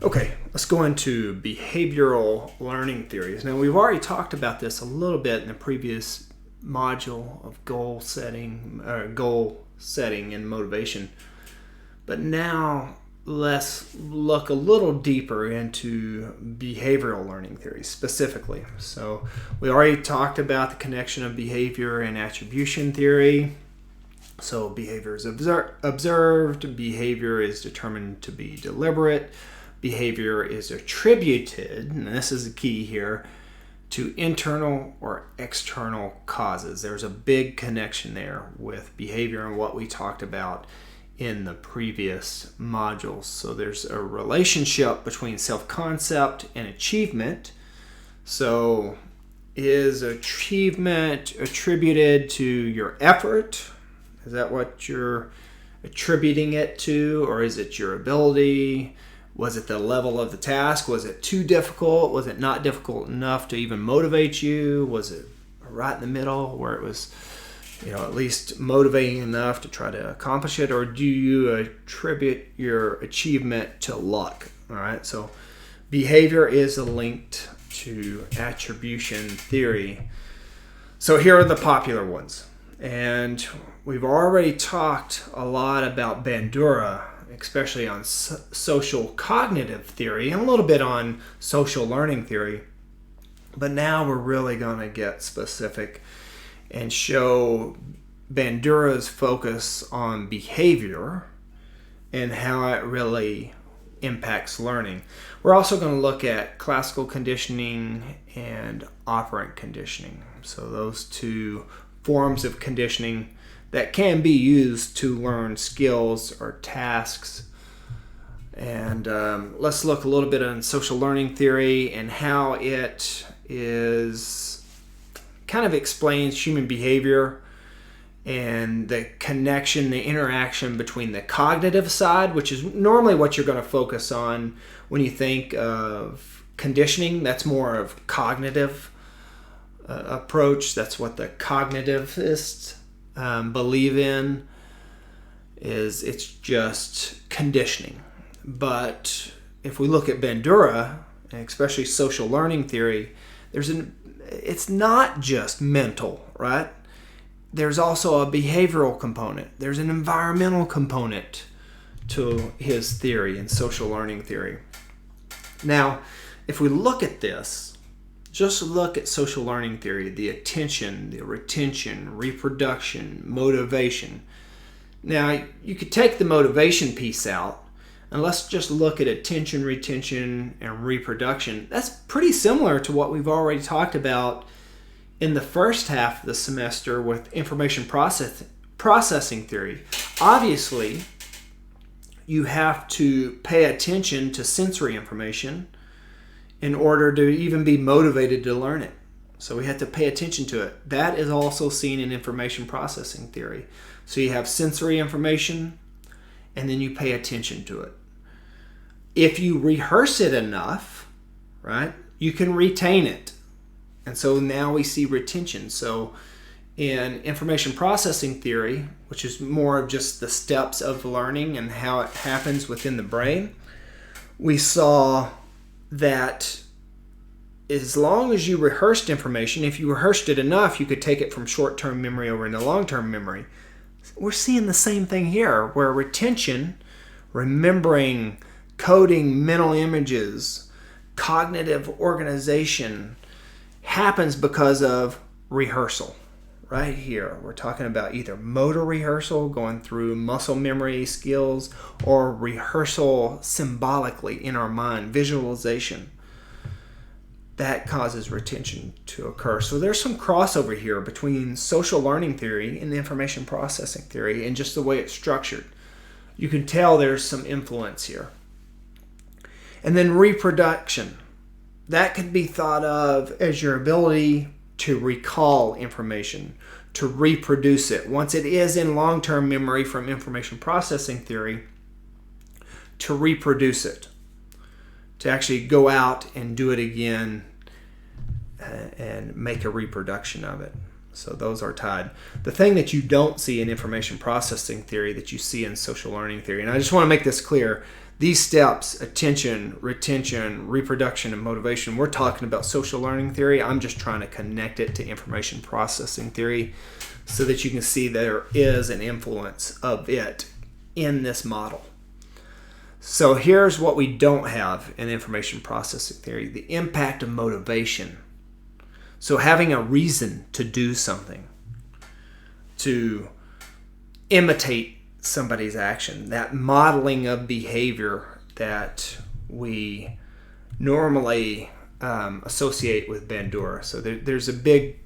Okay, let's go into behavioral learning theories. Now, we've already talked about this a little bit in the previous module of goal setting and motivation. But now let's look a little deeper into behavioral learning theory specifically. So we already talked about the connection of behavior and attribution theory. So behavior is observed, behavior is determined to be deliberate, behavior is attributed, and this is the key here, to internal or external causes. There's a big connection there with behavior and what we talked about in the previous modules. So there's a relationship between self-concept and achievement. So is achievement attributed to your effort? Is that what you're attributing it to? Or is it your ability? Was it the level of the task? Was it too difficult? Was it not difficult enough to even motivate you? Was it right in the middle where it was, at least motivating enough to try to accomplish it? Or do you attribute your achievement to luck? All right, so behavior is linked to attribution theory. So here are the popular ones. And we've already talked a lot about Bandura, especially on social cognitive theory and a little bit on social learning theory. But now we're really going to get specific and show Bandura's focus on behavior and how it really impacts learning. We're also going to look at classical conditioning and operant conditioning. So those two forms of conditioning that can be used to learn skills or tasks. And let's look a little bit on social learning theory and how it kind of explains human behavior and the connection, the interaction between the cognitive side, which is normally what you're going to focus on when you think of conditioning. That's more of cognitive approach. That's what the cognitivists believe in, is it's just conditioning. But if we look at Bandura, and especially social learning theory, it's not just mental, right? There's also a behavioral component. There's an environmental component to his theory and social learning theory. Now, if we look at this, just look at social learning theory, the attention, the retention, reproduction, motivation. Now, you could take the motivation piece out, and let's just look at attention, retention, and reproduction. That's pretty similar to what we've already talked about in the first half of the semester with information processing theory. Obviously, you have to pay attention to sensory information in order to even be motivated to learn it. So we have to pay attention to it. That is also seen in information processing theory. So you have sensory information, and then you pay attention to it. If you rehearse it enough, right, you can retain it. And so now we see retention. So in information processing theory, which is more of just the steps of learning and how it happens within the brain, we saw that as long as you rehearsed information, if you rehearsed it enough, you could take it from short-term memory over into long-term memory. We're seeing the same thing here, where retention, remembering, coding mental images, cognitive organization, happens because of rehearsal. Right here, we're talking about either motor rehearsal, going through muscle memory skills, or rehearsal symbolically in our mind, visualization. That causes retention to occur. So there's some crossover here between social learning theory and information processing theory and just the way it's structured. You can tell there's some influence here. And then reproduction. That could be thought of as your ability to recall information, to reproduce it. Once it is in long-term memory from information processing theory, to reproduce it. To actually go out and do it again and make a reproduction of it. So those are tied. The thing that you don't see in information processing theory that you see in social learning theory, and I just want to make this clear, These steps, attention, retention, reproduction, and motivation, we're talking about social learning theory. I'm just trying to connect it to information processing theory so that you can see there is an influence of it in this model. So here's what we don't have in information processing theory: the impact of motivation. So having a reason to do something, to imitate somebody's action, that modeling of behavior that we normally associate with Bandura. So there's a big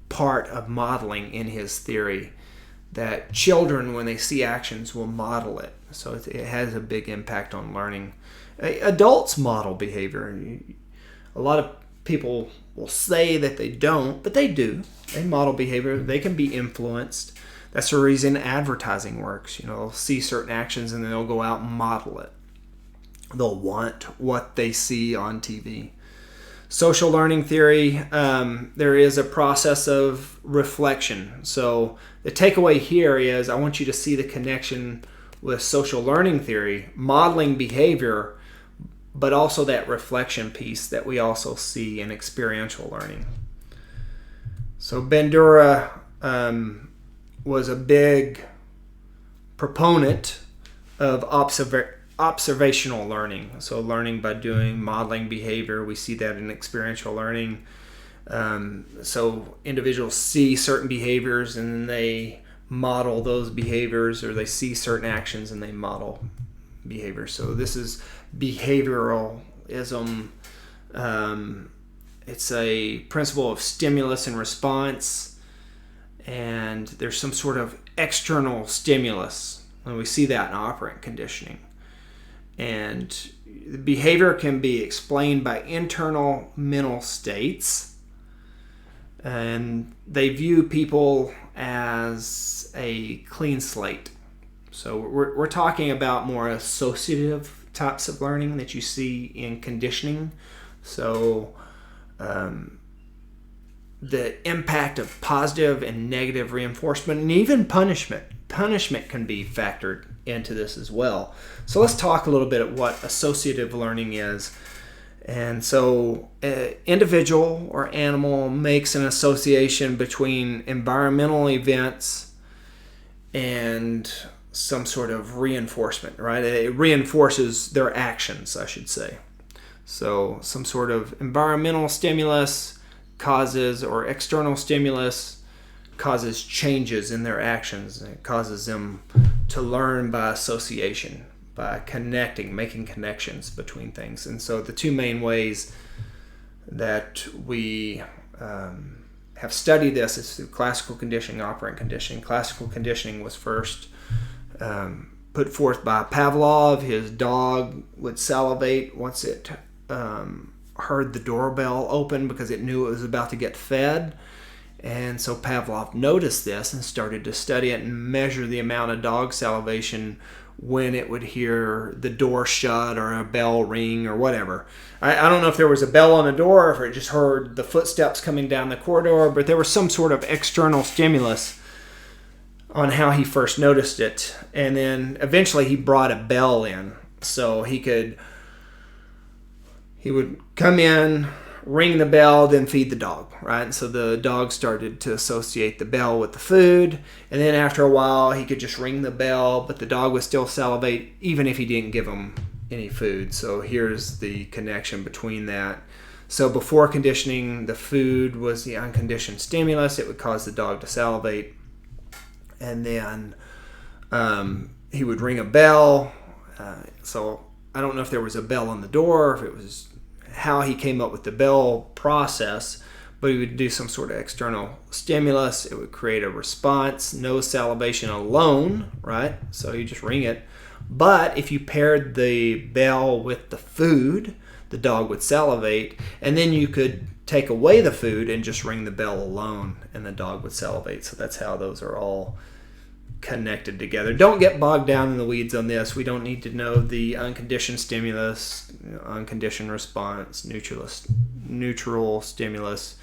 part of modeling in his theory that children, when they see actions, will model it. So it has a big impact on learning. Adults model behavior. A lot of people will say that they don't, but they do. They model behavior. They can be influenced. That's the reason advertising works. They'll see certain actions and then they'll go out and model it. They'll want what they see on TV. Social learning theory, there is a process of reflection. So the takeaway here is I want you to see the connection with social learning theory, modeling behavior, but also that reflection piece that we also see in experiential learning. So Bandura was a big proponent of observational learning. So learning by doing, modeling behavior. We see that in experiential learning. So individuals see certain behaviors and they model those behaviors, or they see certain actions and they model behavior. So this is behavioralism. It's a principle of stimulus and response, and there's some sort of external stimulus, and we see that in operant conditioning. And behavior can be explained by internal mental states, and they view people as a clean slate. So we're talking about more associative types of learning that you see in conditioning. So the impact of positive and negative reinforcement, and even punishment. Punishment can be factored into this as well. So let's talk a little bit at what associative learning is. And so an individual or animal makes an association between environmental events and some sort of reinforcement, right? It reinforces their actions, I should say. So some sort of environmental stimulus causes, or external stimulus causes changes in their actions. It causes them to learn by association, by connecting, making connections between things. And so the two main ways that we have studied this is through classical conditioning, operant conditioning. Classical conditioning was first put forth by Pavlov. His dog would salivate once it heard the doorbell open because it knew it was about to get fed. And so Pavlov noticed this and started to study it and measure the amount of dog salivation when it would hear the door shut or a bell ring or whatever. I don't know if there was a bell on the door or if it just heard the footsteps coming down the corridor, but there was some sort of external stimulus on how he first noticed it. And then eventually he brought a bell in so he would come in, ring the bell, then feed the dog, right? And so the dog started to associate the bell with the food, and then after a while he could just ring the bell, but the dog would still salivate even if he didn't give him any food. So here's the connection between that. So before conditioning, the food was the unconditioned stimulus. It would cause the dog to salivate, and then he would ring a bell. So I don't know if there was a bell on the door, if it was how he came up with the bell process, but he would do some sort of external stimulus. It would create a response. No salivation alone, right? So you just ring it. But if you paired the bell with the food, the dog would salivate, and then you could take away the food and just ring the bell alone, and the dog would salivate. So that's how those are all connected together. Don't get bogged down in the weeds on this. We don't need to know the unconditioned stimulus, unconditioned response, neutral stimulus.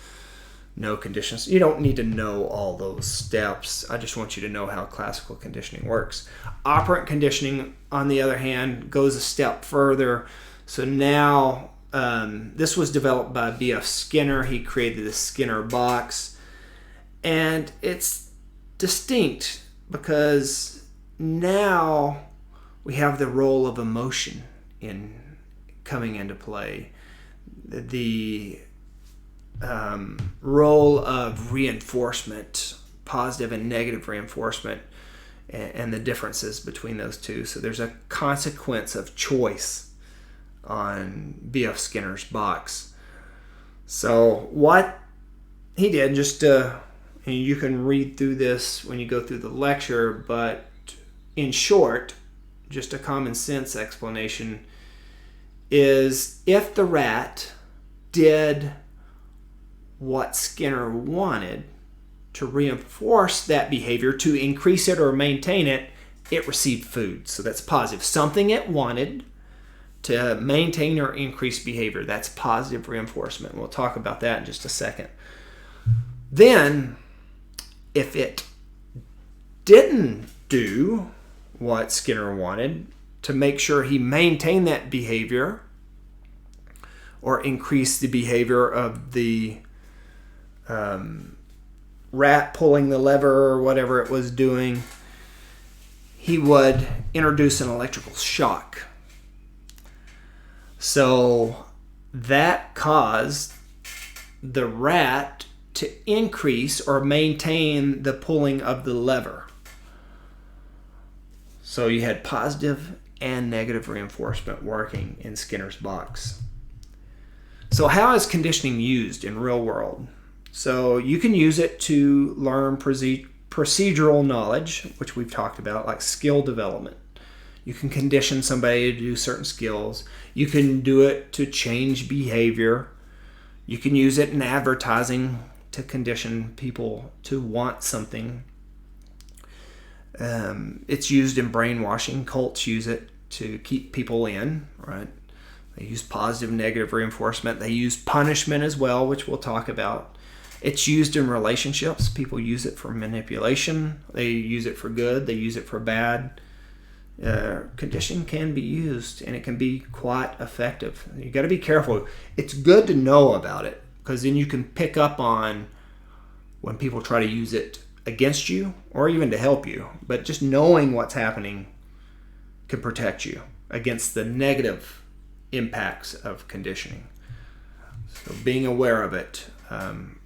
no conditions. You don't need to know all those steps. I just want you to know how classical conditioning works. Operant conditioning, on the other hand, goes a step further. So now, this was developed by B.F. Skinner. He created the Skinner box. And it's distinct because now we have the role of emotion coming into play. The role of reinforcement, positive and negative reinforcement, and the differences between those two. So there's a consequence of choice on B.F. Skinner's box. So what he did, just you can read through this when you go through the lecture, but in short, just a common sense explanation is if the rat did what Skinner wanted to reinforce that behavior, to increase it or maintain it, it received food. So that's positive. Something it wanted to maintain or increase behavior. That's positive reinforcement. We'll talk about that in just a second. Then, if it didn't do what Skinner wanted, to make sure he maintained that behavior or increase the behavior of the rat pulling the lever or whatever it was doing, he would introduce an electrical shock. So that caused the rat to increase or maintain the pulling of the lever. So you had positive and negative reinforcement working in Skinner's box. So how is conditioning used in real world? So you can use it to learn procedural knowledge, which we've talked about, like skill development. You can condition somebody to do certain skills. You can do it to change behavior. You can use it in advertising to condition people to want something. It's used in brainwashing. Cults use it to keep people in, right? They use positive and negative reinforcement. They use punishment as well, which we'll talk about. It's used in relationships. People use it for manipulation. They use it for good. They use it for bad. Conditioning can be used, and it can be quite effective. You got to be careful. It's good to know about it, because then you can pick up on when people try to use it against you or even to help you. But just knowing what's happening can protect you against the negative impacts of conditioning. So being aware of it.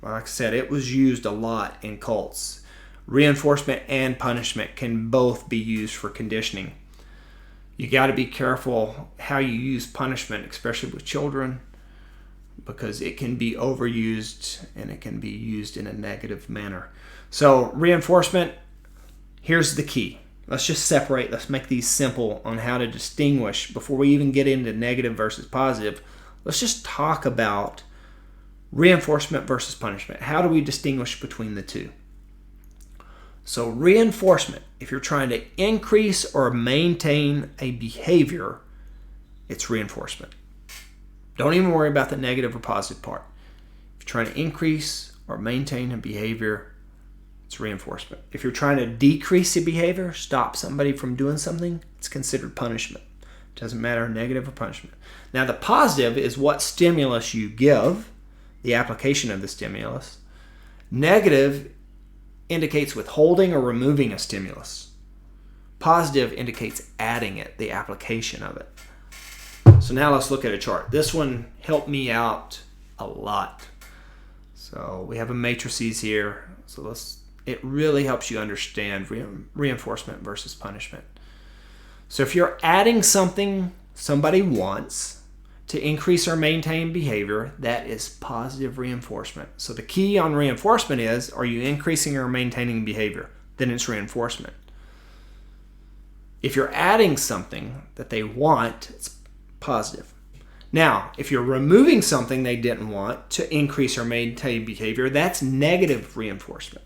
Like I said, it was used a lot in cults. Reinforcement and punishment can both be used for conditioning. You got to be careful how you use punishment, especially with children, because it can be overused and it can be used in a negative manner. So reinforcement, here's the key. Let's just separate. Let's make these simple on how to distinguish. Before we even get into negative versus positive, let's just talk about reinforcement versus punishment. How do we distinguish between the two? So reinforcement, if you're trying to increase or maintain a behavior, it's reinforcement. Don't even worry about the negative or positive part. If you're trying to increase or maintain a behavior, it's reinforcement. If you're trying to decrease a behavior, stop somebody from doing something, it's considered punishment. It doesn't matter, negative or punishment. Now the positive is what stimulus you give, the application of the stimulus. Negative indicates withholding or removing a stimulus. Positive indicates adding it, the application of it. So now let's look at a chart. This one helped me out a lot. So we have a matrices here. So it really helps you understand reinforcement versus punishment. So if you're adding something somebody wants to increase or maintain behavior, that is positive reinforcement. So the key on reinforcement is, are you increasing or maintaining behavior? Then it's reinforcement. If you're adding something that they want, it's positive. Now, if you're removing something they didn't want to increase or maintain behavior, that's negative reinforcement.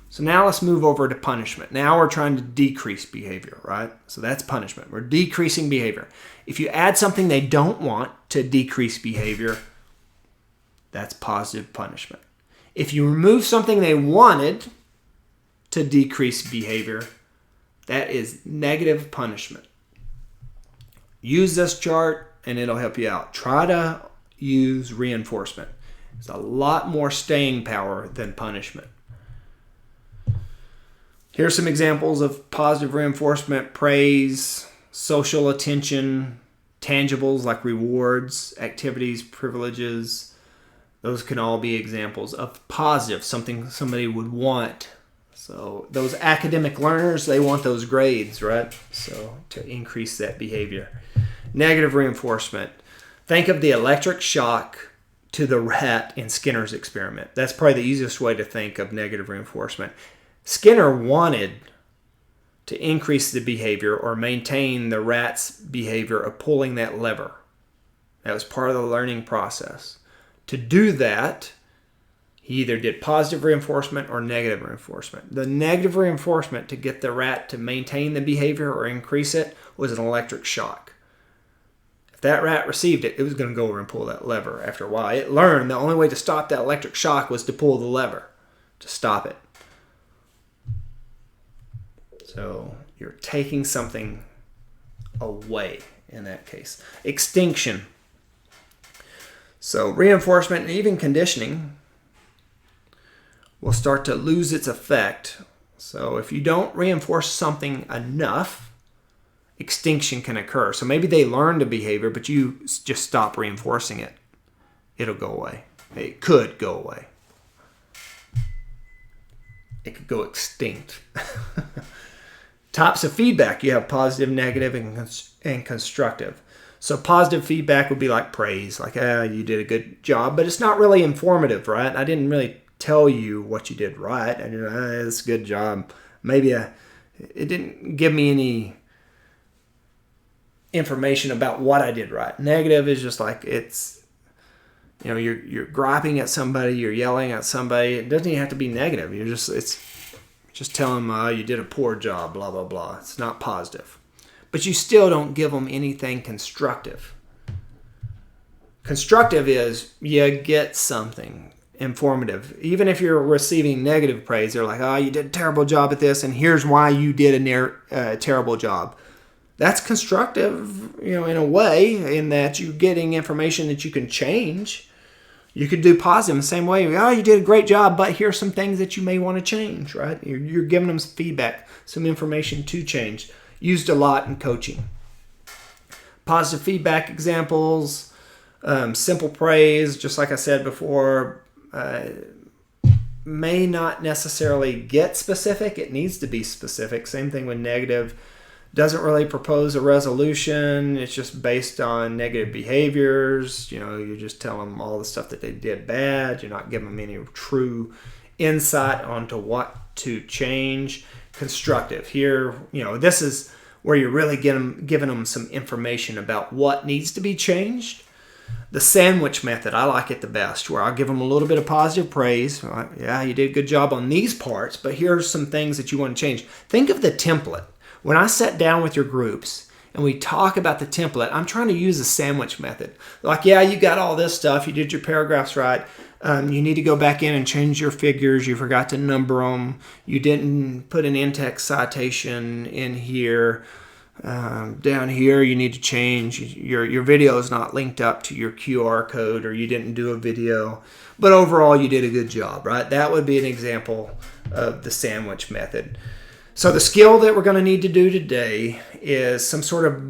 So now let's move over to punishment. Now we're trying to decrease behavior, right? So that's punishment. We're decreasing behavior. If you add something they don't want to decrease behavior, that's positive punishment. If you remove something they wanted to decrease behavior, that is negative punishment. Use this chart and it'll help you out. Try to use reinforcement. It's a lot more staying power than punishment. Here's some examples of positive reinforcement: praise, social attention, tangibles like rewards, activities, privileges. Those can all be examples of positive, something somebody would want. So those academic learners, they want those grades, right? So to increase that behavior. Negative reinforcement. Think of the electric shock to the rat in Skinner's experiment. That's probably the easiest way to think of negative reinforcement. Skinner wanted to increase the behavior or maintain the rat's behavior of pulling that lever. That was part of the learning process. To do that, he either did positive reinforcement or negative reinforcement. The negative reinforcement to get the rat to maintain the behavior or increase it was an electric shock. If that rat received it, it was going to go over and pull that lever. After a while, it learned the only way to stop that electric shock was to pull the lever to stop it. So you're taking something away in that case. Extinction. So reinforcement and even conditioning will start to lose its effect. So if you don't reinforce something enough, extinction can occur. So maybe they learned a behavior, but you just stop reinforcing it. It'll go away. It could go away. It could go extinct. Types of feedback. You have positive, negative, and constructive. So positive feedback would be like praise, like, you did a good job, but it's not really informative, right? I didn't really tell you what you did right. I did, it's a good job. Maybe it didn't give me any information about what I did right. Negative is just like it's, you're griping at somebody, you're yelling at somebody. It doesn't even have to be negative. Just tell them you did a poor job, blah, blah, blah. It's not positive. But you still don't give them anything constructive. Constructive is you get something informative. Even if you're receiving negative praise, they're like, you did a terrible job at this, and here's why you did a terrible job. That's constructive, in a way, in that you're getting information that you can change. You could do positive in the same way. You did a great job, but here's some things that you may want to change, right? You're giving them some feedback, some information to change. Used a lot in coaching. Positive feedback examples, simple praise, just like I said before, may not necessarily get specific. It needs to be specific. Same thing with negative. Doesn't really propose a resolution. It's just based on negative behaviors. You just tell them all the stuff that they did bad. You're not giving them any true insight onto what to change. Constructive. Here, this is where you're really giving them some information about what needs to be changed. The sandwich method, I like it the best, where I'll give them a little bit of positive praise. Yeah, you did a good job on these parts, but here's some things that you want to change. Think of the template. When I sit down with your groups and we talk about the template, I'm trying to use the sandwich method. Like, you got all this stuff. You did your paragraphs right. You need to go back in and change your figures. You forgot to number them. You didn't put an in-text citation in here. Down here, you need to change. Your video is not linked up to your QR code, or you didn't do a video. But overall, you did a good job, right? That would be an example of the sandwich method. So the skill that we're going to need to do today is some sort of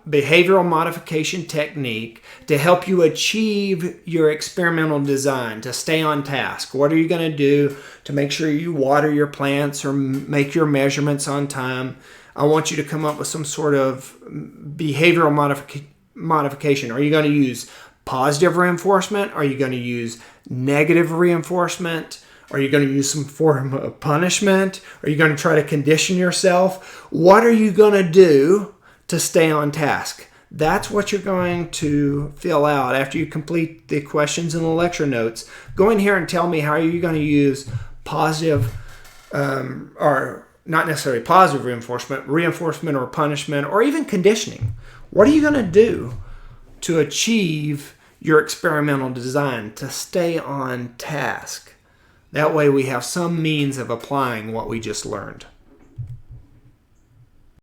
behavioral modification technique to help you achieve your experimental design, to stay on task. What are you going to do to make sure you water your plants or make your measurements on time? I want you to come up with some sort of behavioral modification. Are you going to use positive reinforcement? Are you going to use negative reinforcement? Are you going to use some form of punishment? Are you going to try to condition yourself? What are you going to do to stay on task? That's what you're going to fill out after you complete the questions and the lecture notes. Go in here and tell me how you're going to use positive, or not necessarily positive reinforcement or punishment, or even conditioning. What are you going to do to achieve your experimental design, to stay on task? That way we have some means of applying what we just learned.